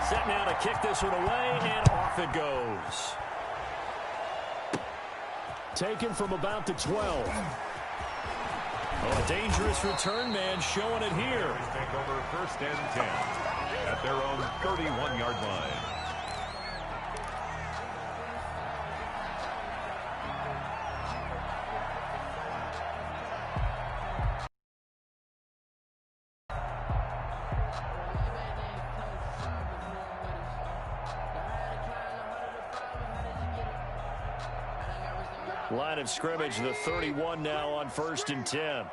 Set now to kick this one away, and off it goes. Taken from about the 12. Oh, a dangerous return man showing it here. Take over 1st and 10 at their own 31-yard line. Line of scrimmage, the 31 now on 1st and 10. And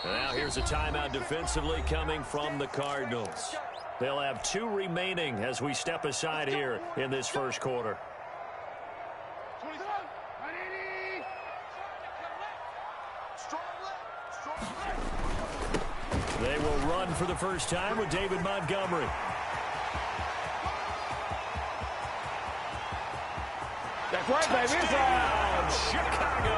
now here's a timeout defensively coming from the Cardinals. They'll have 2 remaining as we step aside here in this first quarter. They will run for the first time with David Montgomery. That's right, baby. Touchdown, Chicago.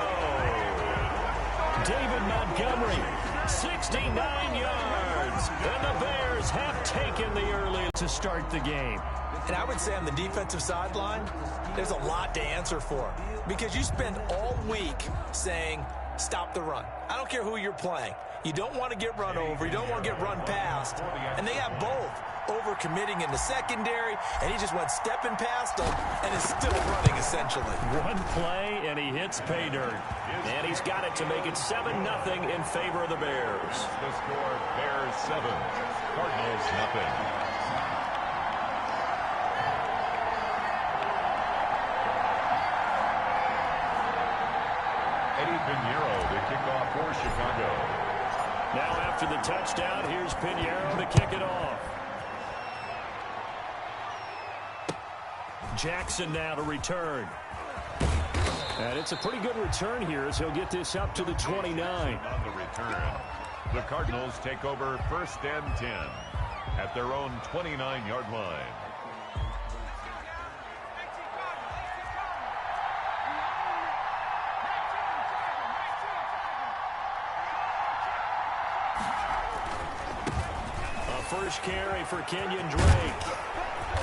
David Montgomery, 69 yards. And the Bears have taken the early to start the game. And I would say on the defensive sideline, there's a lot to answer for. Because you spend all week saying, stop the run. I don't care who you're playing. You don't want to get run over. You don't want to get run past. And they have both. Over-committing in the secondary, and he just went stepping past them and is still running, essentially. One play, and he hits pay dirt. And he's got it to make it 7-0 in favor of the Bears. The score, Bears 7, Cardinals nothing. Eddie Pinheiro, the kickoff for Chicago. Now after the touchdown, here's Pinheiro to kick it off. Jackson now to return. And it's a pretty good return here as he'll get this up to the 29. On the return, the Cardinals take over 1st and 10 at their own 29-yard line. A first carry for Kenyon Drake.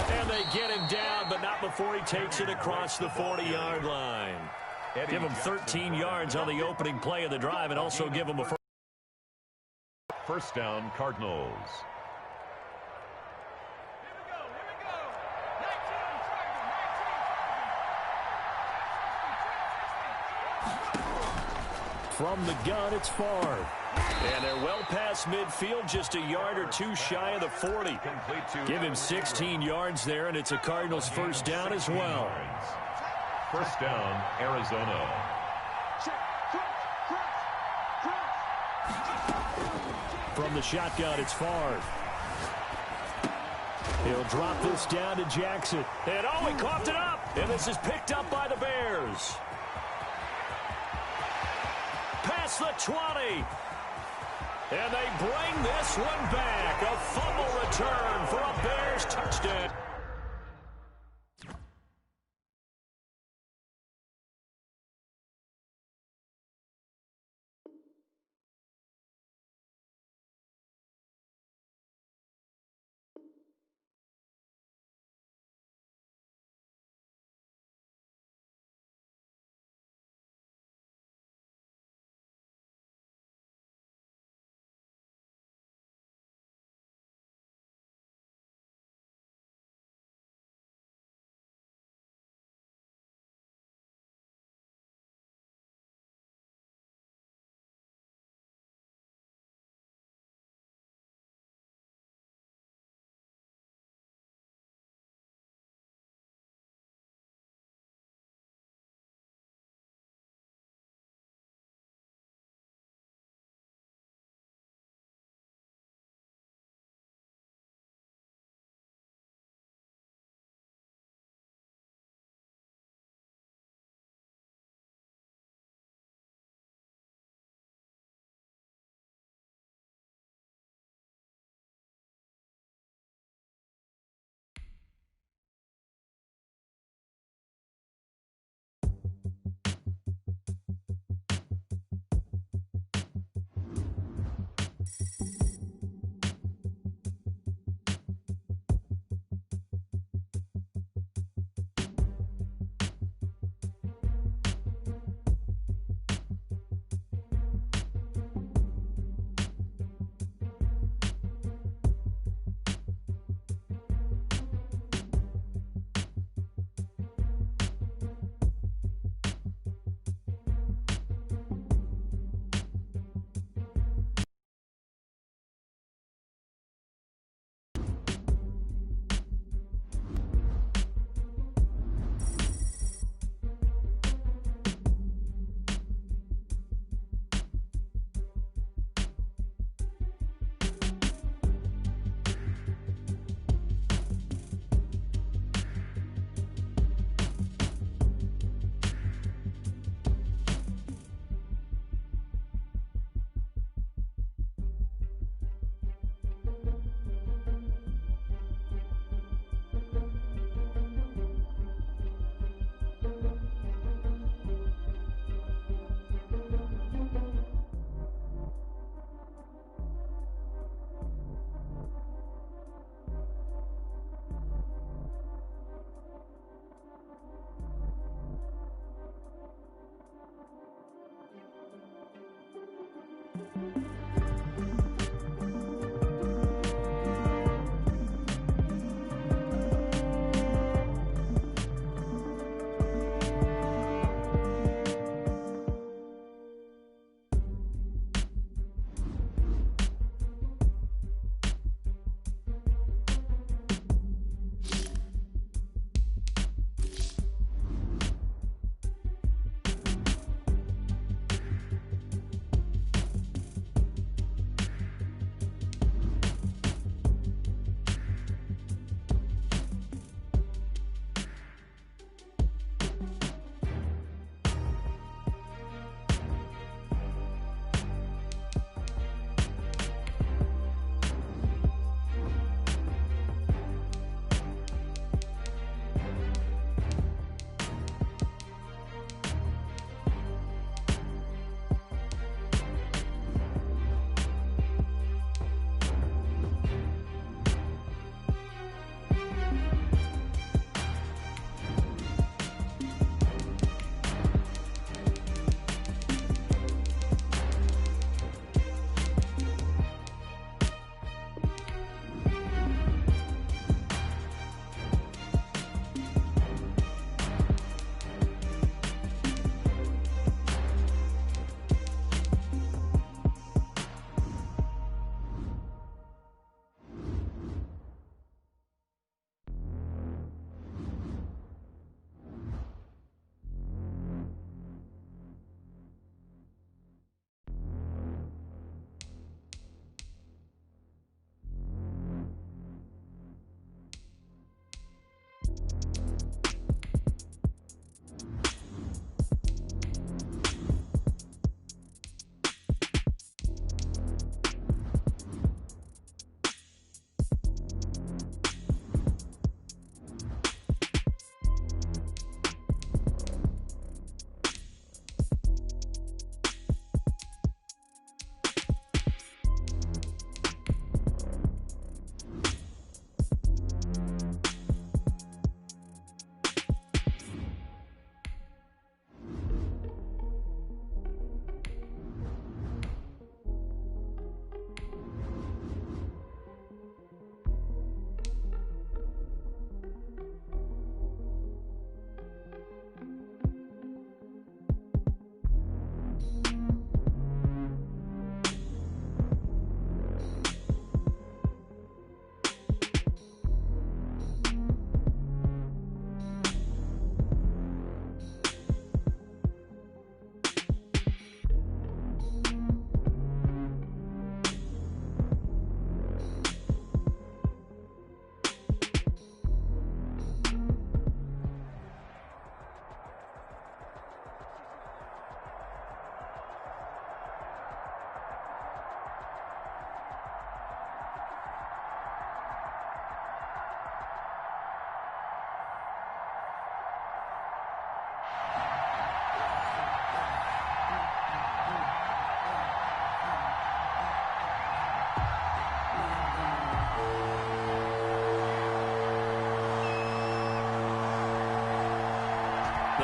And they get him down, but not before he takes it across the 40-yard line. Give him 13 yards on the opening play of the drive and also give him a first down, Cardinals. From the gun, it's Favre. And they're well past midfield, just a yard or two shy of the 40. Give him 16 yards there, and it's a Cardinals first down as well. First down, Arizona. From the shotgun, it's Favre. He'll drop this down to Jackson. And oh, he coughed it up. And this is picked up by the Bears. Past the 20. And they bring this one back. A fumble return for a Bears touchdown.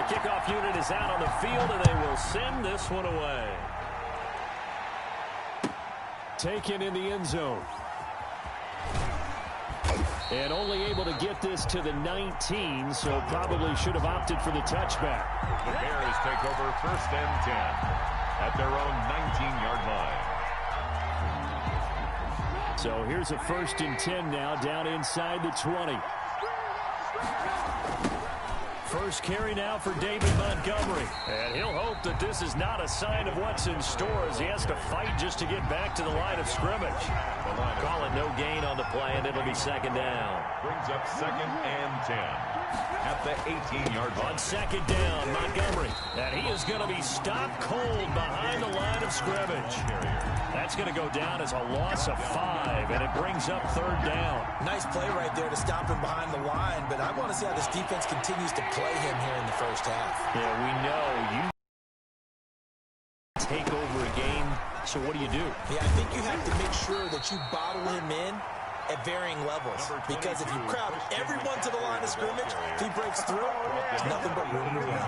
The kickoff unit is out on the field, and they will send this one away. Taken in the end zone. And only able to get this to the 19, so probably should have opted for the touchback. The Bears take over 1st and 10 at their own 19-yard line. So here's a 1st and 10 now, down inside the 20. First carry now for David Montgomery. And he'll hope that this is not a sign of what's in store as he has to fight just to get back to the line of scrimmage. Call it no gain on the play, and it'll be 2nd down. Brings up 2nd and 10 at the 18-yard line. On 2nd down, Montgomery. And he is going to be stopped cold behind the line of scrimmage. That's going to go down as a loss of 5, and it brings up 3rd down. Nice play right there to stop him behind the line, but I want to see how this defense continues to play him here in the first half. Yeah, we know you take over a game, so what do? Yeah, I think you have to make sure that you bottle him in at varying levels, because if you crowd everyone to the line of scrimmage, if he breaks through, there's nothing but room to run.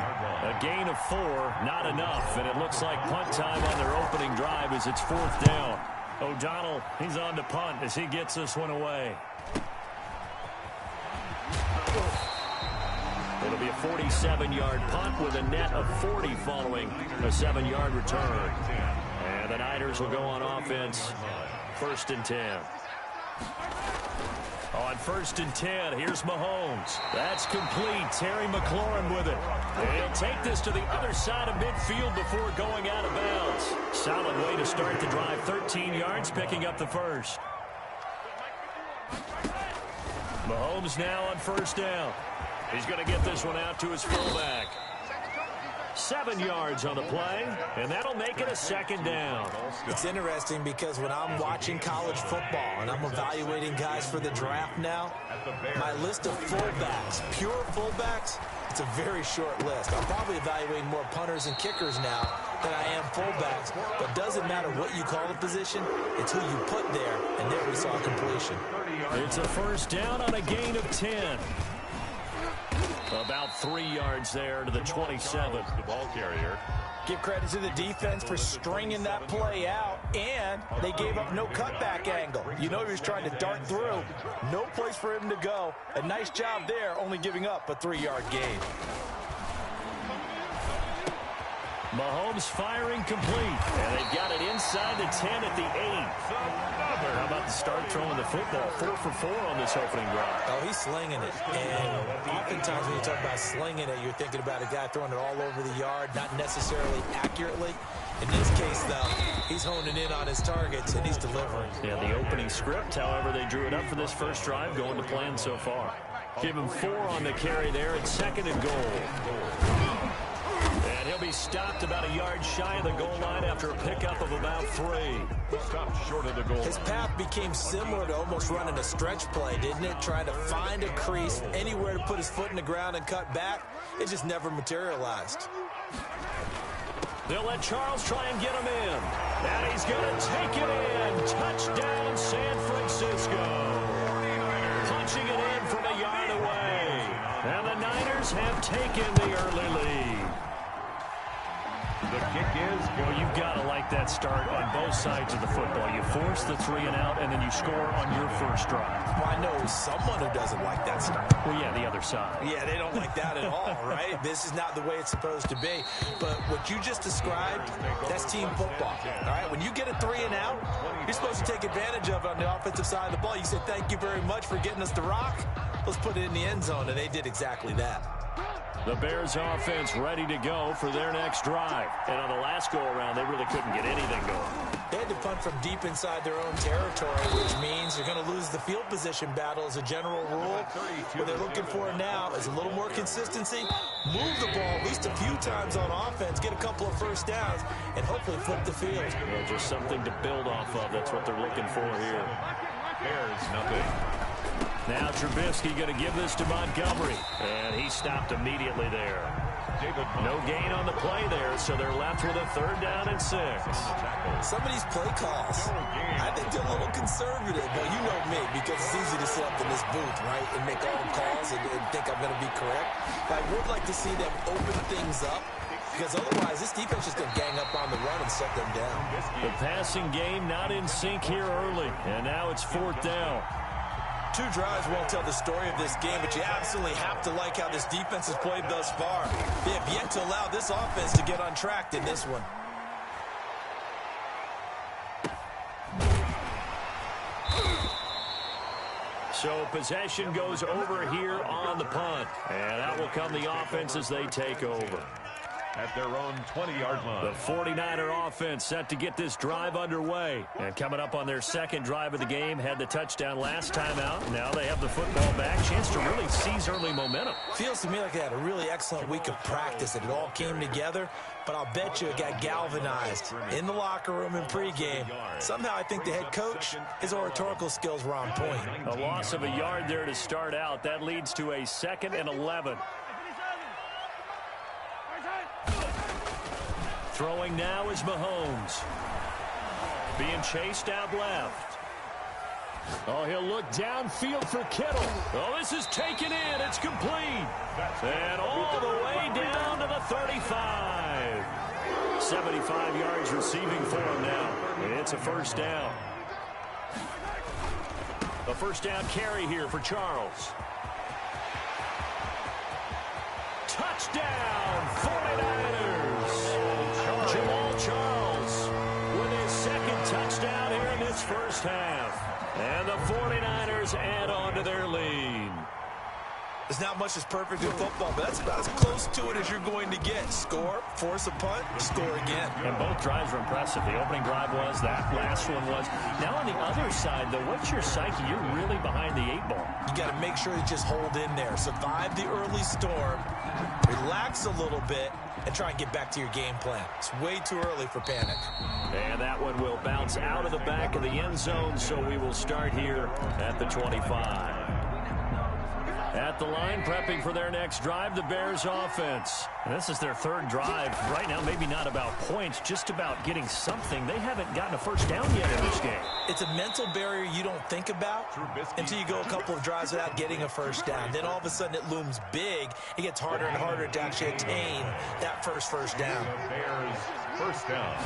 A gain of 4, not enough, and it looks like punt time on their opening drive as it's 4th down. O'Donnell, he's on to punt as he gets this one away. It'll be a 47-yard punt with a net of 40 following a 7-yard return. And the Niners will go on offense, 1st and 10. On 1st and 10, here's Mahomes. That's complete. Terry McLaurin with it. And he'll take this to the other side of midfield before going out of bounds. Solid way to start the drive. 13 yards, picking up the first. Mahomes now on 1st down. He's going to get this one out to his fullback. 7 yards on the play, and that'll make it a 2nd down. It's interesting because when I'm watching college football and I'm evaluating guys for the draft now, my list of fullbacks, pure fullbacks, it's a very short list. I'm probably evaluating more punters and kickers now than I am fullbacks, but it doesn't matter what you call the position, it's who you put there, and there we saw completion. It's a 1st down on a gain of 10. About 3 yards there to the 27. The ball carrier. Give credit to the defense for stringing that play out, and they gave up no cutback angle. You know he was trying to dart through. No place for him to go. A nice job there, only giving up a 3-yard gain. Mahomes firing complete, and they've got it inside the 10 at the 8. How about the start throwing the football? 4 for 4 on this opening drive. Oh, he's slinging it. And oftentimes when you talk about slinging it, you're thinking about a guy throwing it all over the yard, not necessarily accurately. In this case, though, he's honing in on his targets, and he's delivering. Yeah, the opening script, however, they drew it up for this first drive, going to plan so far. Give him 4 on the carry there at 2nd and goal. And he'll be stopped about a yard shy of the goal line after a pickup of about 3. Stopped short of the goal. His path became similar to almost running a stretch play, didn't it? Trying to find a crease, anywhere to put his foot in the ground and cut back. It just never materialized. They'll let Charles try and get him in. And he's going to take it in. Touchdown, San Francisco. Punching it in from a yard away. And the Niners have taken the early lead. The kick is good. Well, you've got to like that start on both sides of the football. You force the 3 and out, and then you score on your first drive. Well, I know someone who doesn't like that start. Well, yeah, the other side. Yeah, they don't like that at all, right? This is not the way it's supposed to be. But what you just described, that's team football, all right? When you get a 3 and out, you're supposed to take advantage of it on the offensive side of the ball. You say, thank you very much for getting us the rock. Let's put it in the end zone, and they did exactly that. The Bears offense ready to go for their next drive. And on the last go-around, they really couldn't get anything going. They had to punt from deep inside their own territory, which means they're going to lose the field position battle as a general rule. What they're looking for now is a little more consistency, move the ball at least a few times on offense, get a couple of first downs, and hopefully flip the field. Well, just something to build off of. That's what they're looking for here. Bears, nothing. Now Trubisky going to give this to Montgomery, and he stopped immediately there. No gain on the play there, so they're left with a 3rd down and 6. Some of these play calls, I think they're a little conservative, but you know me, because it's easy to sit up in this booth, right, and make all the calls and think I'm going to be correct. But I would like to see them open things up, because otherwise this defense is going to gang up on the run and shut them down. The passing game not in sync here early, and now it's 4th down. 2 drives won't tell the story of this game, but you absolutely have to like how this defense has played thus far. They have yet to allow this offense to get untracked in this one. So possession goes over here on the punt, and that will come the offense as they take over. At their own 20-yard line. The 49er offense set to get this drive underway. And coming up on their 2nd drive of the game, had the touchdown last time out. Now they have the football back. Chance to really seize early momentum. Feels to me like they had a really excellent week of practice. It all came together, but I'll bet you it got galvanized in the locker room in pregame. Somehow I think the head coach, his oratorical skills were on point. A loss of a yard there to start out. That leads to a 2nd and 11. Throwing now is Mahomes. Being chased out left. Oh, he'll look downfield for Kittle. Oh, this is taken in. It's complete. And all the way down to the 35. 75 yards receiving for him now. It's a 1st down. A 1st down carry here for Charles. Touchdown, 49ers. Charles with his 2nd touchdown here in this 1st half. And the 49ers add on to their lead. There's not much that's perfect in football, but that's about as close to it as you're going to get. Score, force a punt, score again. And both drives were impressive. The opening drive was, that last one was. Now on the other side, though, what's your psyche? You're really behind the 8 ball. You got to make sure you just hold in there. Survive the early storm, relax a little bit, and try and get back to your game plan. It's way too early for panic. And that one will bounce out of the back of the end zone, so we will start here at the 25. At the line, prepping for their next drive, the Bears offense. And this is their 3rd drive. Right now, maybe not about points, just about getting something. They haven't gotten a 1st down yet in this game. It's a mental barrier you don't think about until you go a couple of drives without getting a 1st down. Then all of a sudden it looms big. It gets harder and harder to actually attain that first down. Bears 1st down.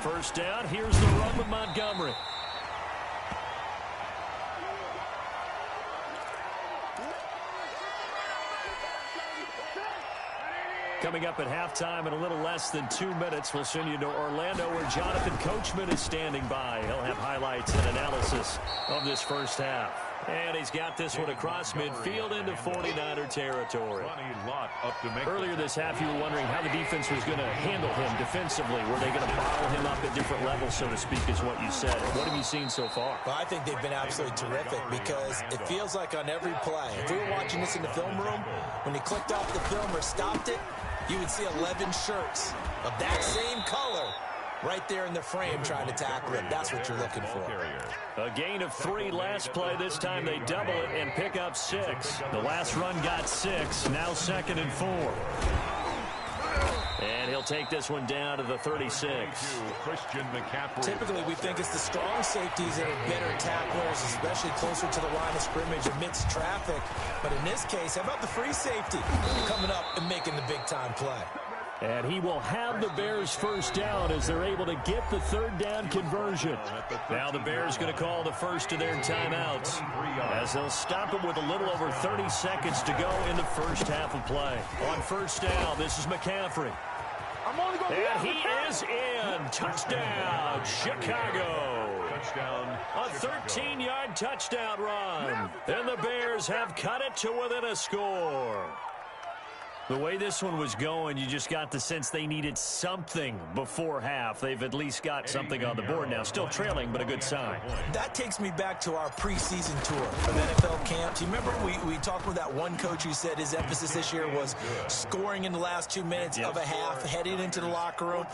1st down, here's the run with Montgomery. Coming up at halftime in a little less than 2 minutes, we'll send you to Orlando where Jonathan Coachman is standing by. He'll have highlights and analysis of this 1st half. And he's got this one across midfield into 49er territory. Earlier this half, you were wondering how the defense was going to handle him defensively. Were they going to bottle him up at different levels, so to speak, is what you said. What have you seen so far? Well, I think they've been absolutely terrific because it feels like on every play, if we were watching this in the film room, when he clicked off the film or stopped it, you would see 11 shirts of that same color right there in the frame trying to tackle him. That's what you're looking for. A gain of 3 last play. This time they double it and pick up 6. The last run got 6. Now 2nd and 4. And he'll take this one down to the 36. Typically, we think it's the strong safeties that are better tacklers, especially closer to the line of scrimmage amidst traffic. But in this case, how about the free safety coming up and making the big-time play? And he will have the Bears 1st down as they're able to get the 3rd down conversion. Now the Bears going to call the first of their timeouts as they'll stop it with a little over 30 seconds to go in the 1st half of play. On 1st down, this is McCaffrey. And he is in. Touchdown, Chicago. A 13-yard touchdown run. And the Bears have cut it to within a score. The way this one was going, you just got the sense they needed something before half. They've at least got something on the board now. Still trailing, but a good sign. That takes me back to our preseason tour of NFL camps. You remember we talked with that one coach who said his emphasis this year was scoring in the last 2 minutes of a half, heading into the locker room.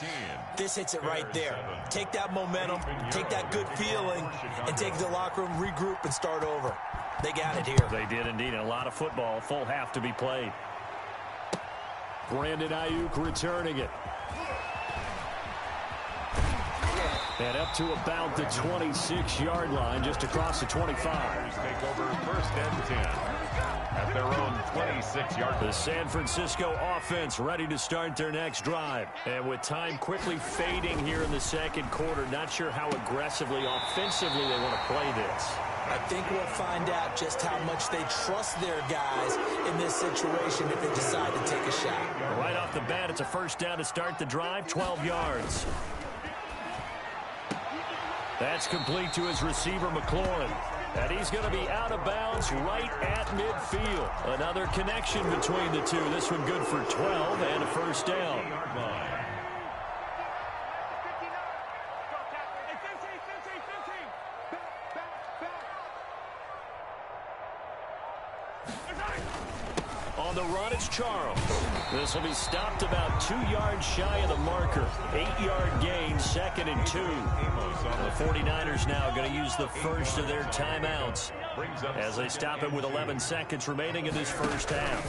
This hits it right there. Take that momentum, take that good feeling, and take the locker room, regroup, and start over. They got it here. They did indeed. A lot of football, full half to be played. Brandon Ayuk returning it. And up to about the 26-yard line, just across the 25. Take over first and 10 at their own 26-yard line. The San Francisco offense ready to start their next drive. And with time quickly fading here in the second quarter, not sure how aggressively, offensively they want to play this. I think we'll find out just how much they trust their guys in this situation if they decide to take a shot. Right off the bat, it's a first down to start the drive, 12 yards. That's complete to his receiver, McLaurin. And he's going to be out of bounds right at midfield. Another connection between the two. This one good for 12 and a first down. On the run, it's Charles. This will be stopped about 2 yards shy of the marker. 8-yard gain, 2nd and 2. The 49ers now going to use the first of their timeouts as they stop it with 11 seconds remaining in this first half.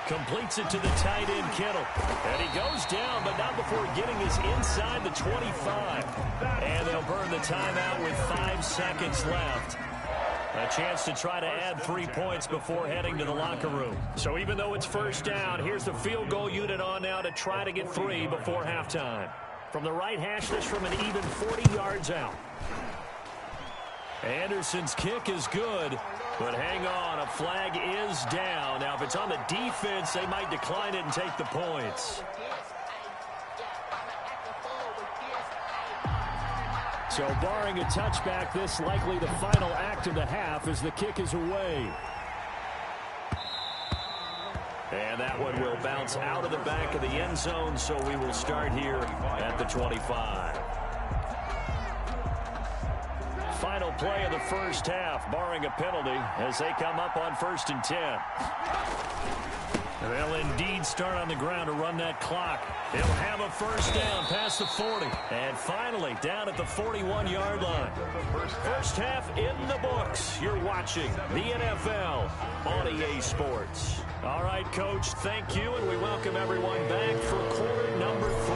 Completes it to the tight end, Kittle. And he goes down, but not before getting his inside the 25. And they'll burn the timeout with 5 seconds left. A chance to try to add 3 points before heading to the locker room. So even though it's first down, here's the field goal unit on now to try to get 3 before halftime. From the right hash, this from an even 40 yards out. Anderson's kick is good, but hang on, a flag is down. Now, if it's on the defense, they might decline it and take the points. So barring a touchback, this likely the final act of the half as the kick is away. And that one will bounce out of the back of the end zone, so we will start here at the 25. Final play of the first half, barring a penalty, as they come up on 1st and 10. They'll indeed start on the ground to run that clock. They'll have a first down past the 40. And finally, down at the 41-yard line. First half in the books. You're watching the NFL on EA Sports. All right, Coach, thank you, and we welcome everyone back for quarter number 3.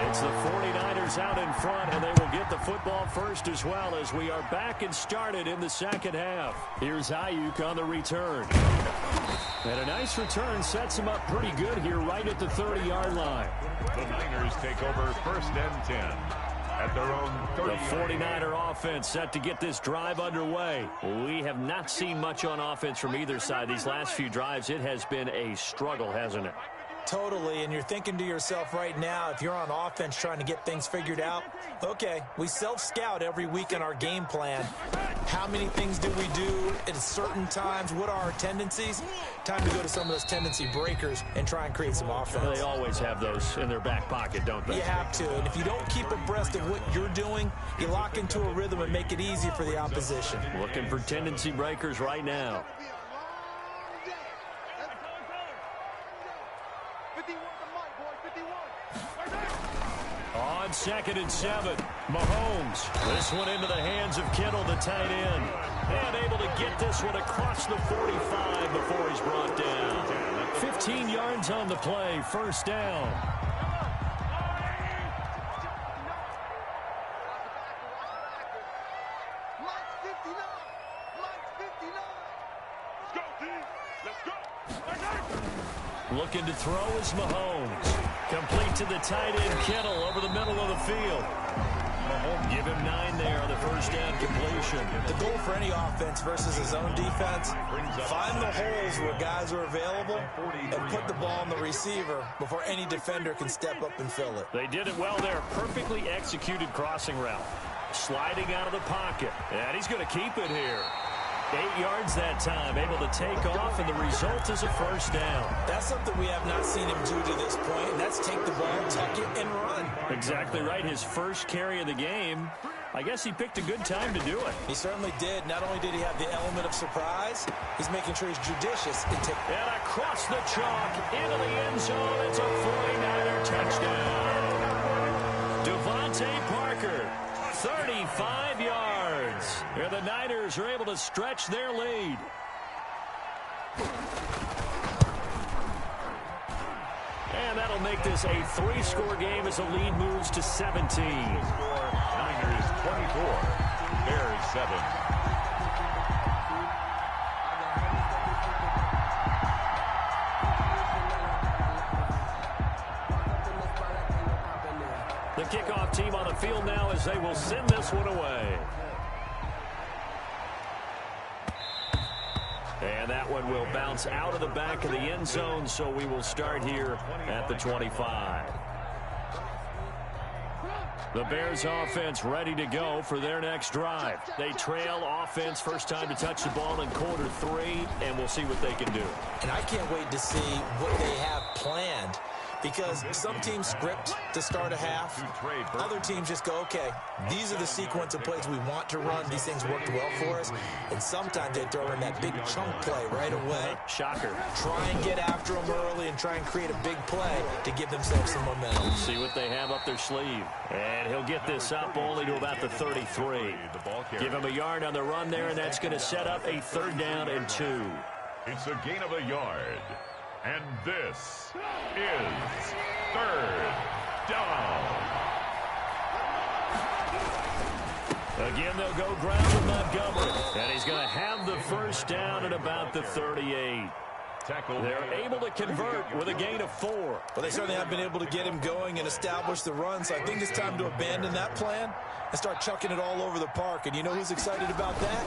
It's the 49ers out in front, and they will get the football first as well as we are back and started in the second half. Here's Ayuk on the return. And a nice return sets him up pretty good here right at the 30-yard line. The Niners take over 1st and 10 at their own 30. The 49er offense set to get this drive underway. We have not seen much on offense from either side. These last few drives, it has been a struggle, hasn't it? Totally, and you're thinking to yourself right now, if you're on offense trying to get things figured out, okay, we self-scout every week in our game plan. How many things do we do at certain times? What are our tendencies? Time to go to some of those tendency breakers and try and create some offense. They always have those in their back pocket, don't they? You have to, and if you don't keep abreast of what you're doing, you lock into a rhythm and make it easy for the opposition. Looking for tendency breakers right now. On 2nd and 7, Mahomes. This one into the hands of Kittle, the tight end. And able to get this one across the 45 before he's brought down. 15 yards on the play, first down. Looking to throw is Mahomes. Complete to the tight end, Kittle, over the middle of the field. Mahomes give him 9 there on the first down completion. The goal for any offense versus his own defense, find the holes where guys are available and put the ball on the receiver before any defender can step up and fill it. They did it well there. Perfectly executed crossing route. Sliding out of the pocket. And he's going to keep it here. 8 yards that time, able to take off, and the result is a first down. That's something we have not seen him do to this point, and that's take the ball, tuck it, and run. Exactly right. His first carry of the game. I guess he picked a good time to do it. He certainly did. Not only did he have the element of surprise, he's making sure he's judicious. And across the chalk, into the end zone. It's a 49er touchdown. Devontae Parker, 35 yards. And the Niners are able to stretch their lead. And that'll make this a 3-score game as the lead moves to 17. Niners 24, Bears 7. The kickoff team on the field now as they will send this one away. And that one will bounce out of the back of the end zone, so we will start here at the 25. The Bears offense ready to go for their next drive. They trail offense, first time to touch the ball in quarter 3, and we'll see what they can do. And I can't wait to see what they have planned, because some teams script to start a half. Other teams just go, okay, these are the sequence of plays we want to run. These things worked well for us. And sometimes they throw in that big chunk play right away. Shocker. Try and get after them early and try and create a big play to give themselves some momentum. See what they have up their sleeve. And he'll get this up only to about the 33. Give him a yard on the run there, and that's going to set up a 3rd down and 2. It's a gain of a yard. And this is 3rd down. Again, they'll go ground with Montgomery. And he's going to have the 1st down at about the 38. They're able to convert with a gain of 4. Well, they certainly have been able to get him going and establish the run, so I think it's time to abandon that plan and start chucking it all over the park. And you know who's excited about that?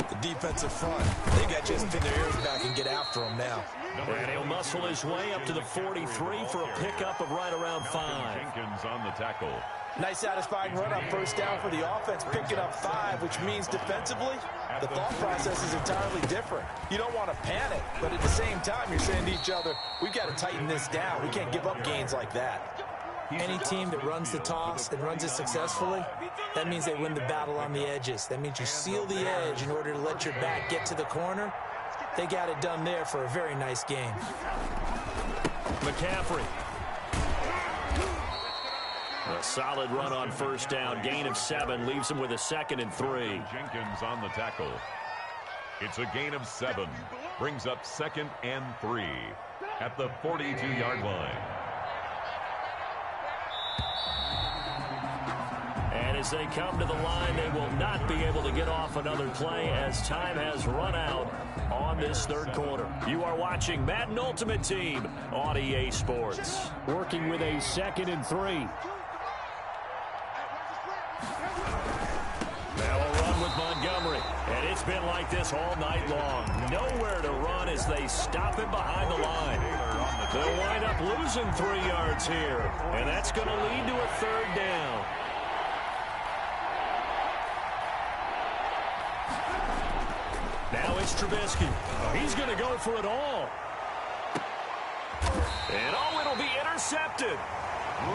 The defensive front. They got just pin their ears back and get after him now. And he'll muscle his way up to the 43 for a pickup of right around 5. Jenkins on the tackle. Nice satisfying run up, 1st down for the offense, picking up 5, which means defensively, the thought process is entirely different. You don't want to panic, but at the same time, you're saying to each other, we've got to tighten this down. We can't give up gains like that. Any team that runs the toss and runs it successfully, that means they win the battle on the edges. That means you seal the edge in order to let your back get to the corner. They got it done there for a very nice game. McCaffrey. A solid run on 1st down. Gain of 7 leaves him with a 2nd and 3. Jenkins on the tackle. It's a gain of 7. Brings up 2nd and 3 at the 42-yard line. And as they come to the line, they will not be able to get off another play as time has run out on this 3rd quarter. You are watching Madden Ultimate Team on EA Sports. Working with a 2nd and 3. Now a run with Montgomery. And it's been like this all night long. Nowhere to run as they stop him behind the line. They'll wind up losing 3 yards here. And that's going to lead to a 3rd down. Now it's Trubisky. He's going to go for it all. And it'll be intercepted.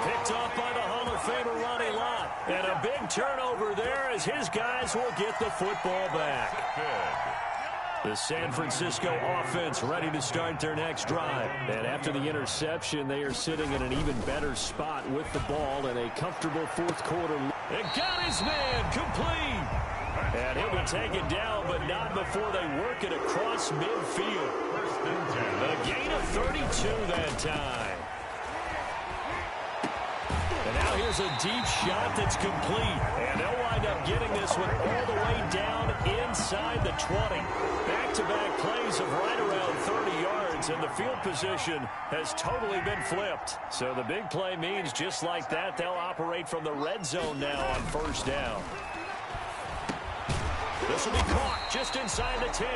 Picked off by the Hall of Famer Ronnie Lott. And a big turnover there as his guys will get the football back. The San Francisco offense ready to start their next drive. And after the interception, they are sitting in an even better spot with the ball in a comfortable 4th quarter. And got his man complete. And he'll be taken down, but not before they work it across midfield. A gain of 32 that time. And now here's a deep shot that's complete. And they'll wind up getting this one all the way down inside the 20. Back-to-back plays of right around 30 yards, and the field position has totally been flipped. So the big play means just like that, they'll operate from the red zone now on 1st down. This will be caught just inside the 10.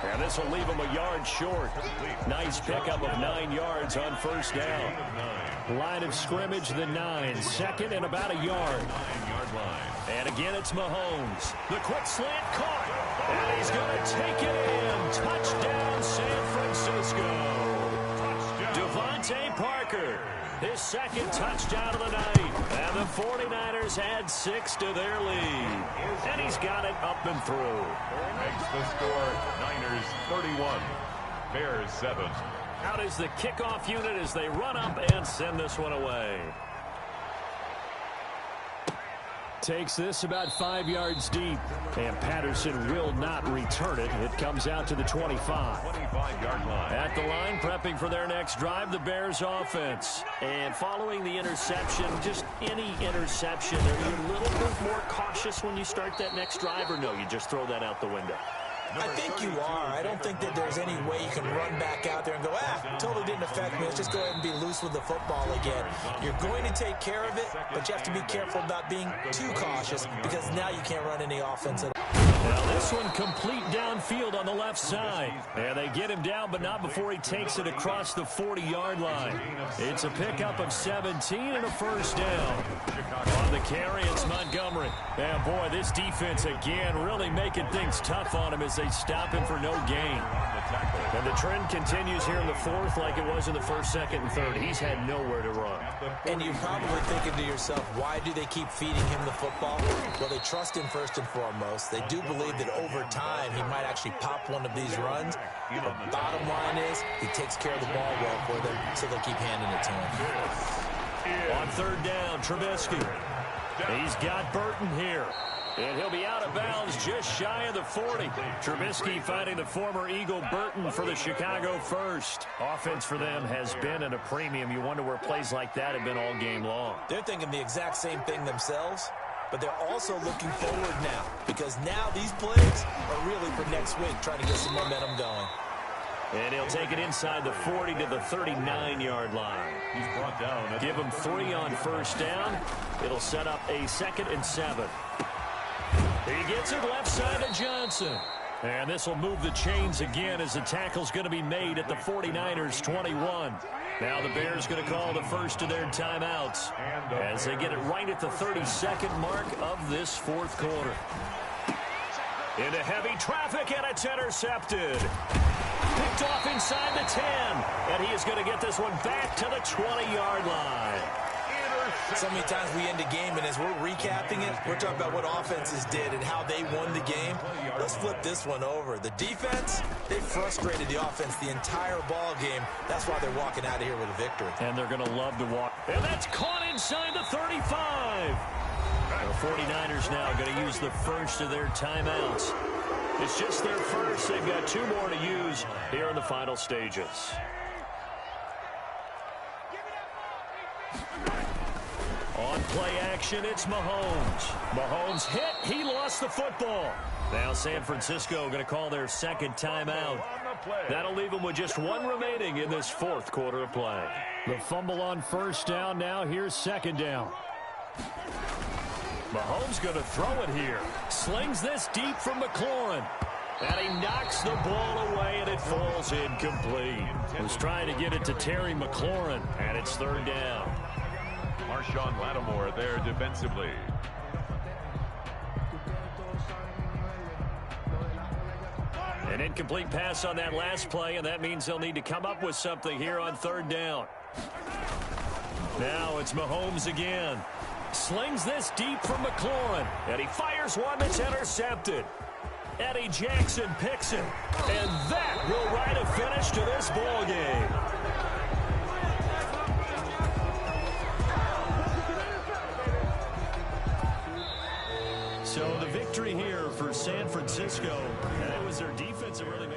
And this will leave him a yard short. Nice pickup of 9 yards on 1st down. Line of scrimmage, the 9. 2nd and about a yard. 9-yard line. And again, it's Mahomes. The quick slant caught. And he's going to take it in. Touchdown, San Francisco. Devontae Parker. His 2nd touchdown of the night. And the 49ers add 6 to their lead. And he's got it up and through. Makes the score Niners 31, Bears 7. Out is the kickoff unit as they run up and send this one away. takes this about 5 yards deep. And Patterson will not return it. It comes out to the 25. 25-yard line. At the line, prepping for their next drive, the Bears offense. And following the interception, just any interception, are you a little bit more cautious when you start that next drive, or no, you just throw that out the window? I think you are. I don't think that there's any way you can run back out there and go, totally didn't affect me. Let's just go ahead and be loose with the football again. You're going to take care of it, but you have to be careful about being too cautious because now you can't run any offense at all. Now this one complete downfield on the left side. And they get him down, but not before he takes it across the 40-yard line. It's a pickup of 17 and a first down. On the carry, it's Montgomery. And boy, this defense again really making things tough on him as they stop him for no gain. And the trend continues here in the fourth like it was in the first, second, and third. He's had nowhere to run. And you're probably thinking to yourself, why do they keep feeding him the football? Well, they trust him first and foremost. They do believe that over time he might actually pop one of these runs. The bottom line is he takes care of the ball well for them, so they'll keep handing it to him. On third down, Trubisky. He's got Burton here. And he'll be out of bounds just shy of the 40. Trubisky finding the former Eagle Burton for the Chicago first. Offense for them has been at a premium. You wonder where plays like that have been all game long. They're thinking the exact same thing themselves, but they're also looking forward now because now these plays are really for next week, trying to get some momentum going. And he'll take it inside the 40 to the 39-yard line. He's brought down. Give him 3 on first down. It'll set up a 2nd and 7. He gets it left side to Johnson. And this will move the chains again as the tackle's going to be made at the 49ers 21. Now the Bears going to call the first of their timeouts as they get it right at the 32nd mark of this fourth quarter. Into heavy traffic, and it's intercepted. Picked off inside the 10. And he is going to get this one back to the 20-yard line. So many times we end a game, and as we're recapping it, we're talking about what offenses did and how they won the game. Let's flip this one over. The defense, they frustrated the offense the entire ball game. That's why they're walking out of here with a victory. And they're going to love to walk. And that's caught inside the 35. The 49ers now going to use the first of their timeouts. It's just their first. They've got 2 more to use here in the final stages. On play action, it's Mahomes. Mahomes hit. He lost the football. Now San Francisco going to call their second timeout. That'll leave them with just 1 remaining in this fourth quarter of play. The fumble on first down. Now here's second down. Mahomes going to throw it here. Slings this deep from McLaurin. And he knocks the ball away, and it falls incomplete. Was trying to get it to Terry McLaurin, and it's third down. Marshawn Lattimore there defensively. An incomplete pass on that last play, and that means they'll need to come up with something here on third down. Now it's Mahomes again. Slings this deep from McLaurin, and he fires one that's intercepted. Eddie Jackson picks it, and that will write a finish to this ball game. So the victory here for San Francisco, and it was their defense that really made